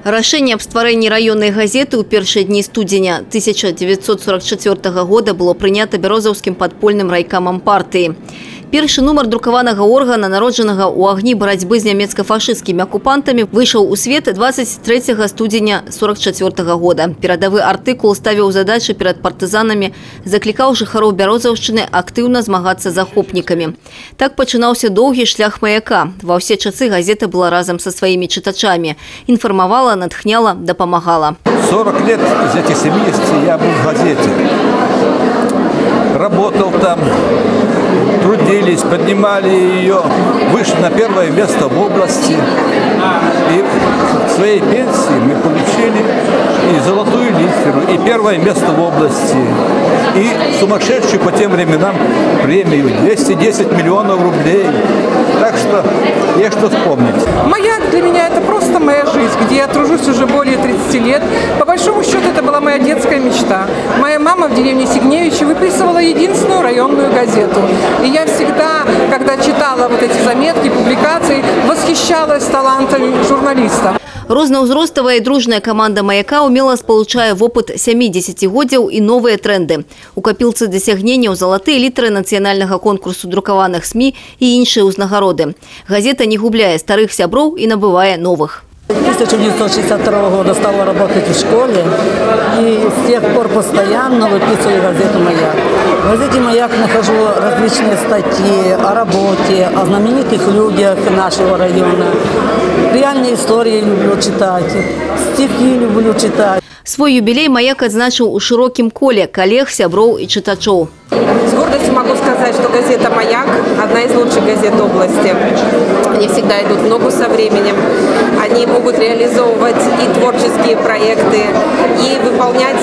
Рашэнне аб стварэнні раённай газеты ў першыя дні студзеня 1944 года было прынята бярозаўскім падпольным райкамам партыі. Першы нумар друкаванага органа, народжанага ў агні барацьбы з нямецка-фашысцкімі акупантамі, выйшаў у свет 23 студзеня 1944 года. Перадавы артыкул ставіў задачы перад партызанамі, заклікаў жыхароў Бярозаўшчыны актыўна змагацца з захопнікамі. Так пачынаўся доўгі шлях маяка. Ва ўсе часы газета была разам са сваімі чытачамі. Інфармавала, натхняла, дапамагала. 40 лет из этих 70 я был в газете. Работал там, трудились, поднимали ее, вышли на первое место в области. И к своей пенсии мы получили и золотую литеру, и первое место в области, и сумасшедшую по тем временам премию 210 миллионов рублей. Так что есть что вспомнить. Маяк для меня это просто моя жизнь, где я тружусь уже более 30 лет. По большому счету это была моя детская мечта. Моя мама в деревне Сигневичи выписывала единственную районную газету. И я всегда, когда читала вот эти заметки, публикации, восхищалась талантами журналистов. Рознаўзроставая і дружная каманда маяка умела спалучае вопыт 70годдзяў і новыя тренды. У капілцы дасягненняў залатыя літары нацыянальнага конкурсу друкаваных СМІ і іншыя ўзнагароды. Газета не губляе старых сяброў і набывае новых. 1962 года стала работать в школе и с тех пор постоянно выписываю газету «Маяк». В газете «Маяк» нахожу различные статьи о работе, о знаменитых людях нашего района. Реальные истории люблю читать, стихи люблю читать. Свой юбилей «Маяк» отзначил у широким коле коллег, сябров и читачов. С гордостью могу сказать, что газета «Маяк» – одна из лучших газет области. Они всегда идут в ногу со временем. Они могут реализовывать и творческие проекты, и выполнять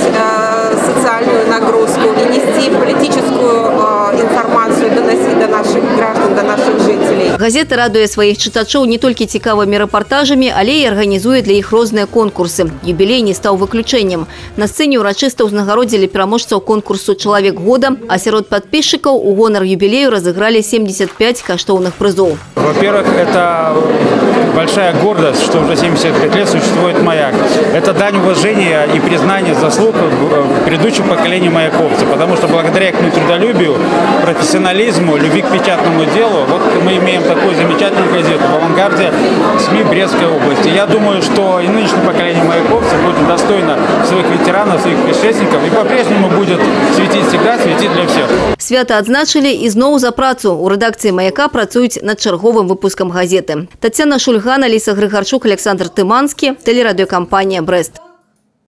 социальную нагрузку, и нести политическую информацию, доносить до наших граждан, до наших жителей. Газета радуе своих читачов не только цікавыми репортажами, але и организует для их разные конкурсы. Юбилей не стал выключением. На сцене урочисто узнагародзілі пераможцаў конкурсу «Человек года», а сярод подписчиков у гонор юбилею разыграли 75 каштоўных призов. Во-первых, это большая гордость, что уже 75 лет существует «Маяк». Это дань уважения и признания заслуг предыдущих поколений маяковцев, потому что благодаря их трудолюбию, профессионализму, любви к печатному делу, вот мы имеем такую замечательную газету в авангарде СМИ Брестской области. Я думаю, что и нынешнее поколение маяковцев будет достойно своих ветеранов, своих предшественников и по-прежнему будет светить всегда, светить для всех. Свята адзначылі і зноў за працу. У рэдакцыі «Маяка» працуюць над чарговым выпускам газеты. Тацяна Шульган, Аліса Грыгарчук, Александр Тыманскі, тэлерадыёкампанія «Брест».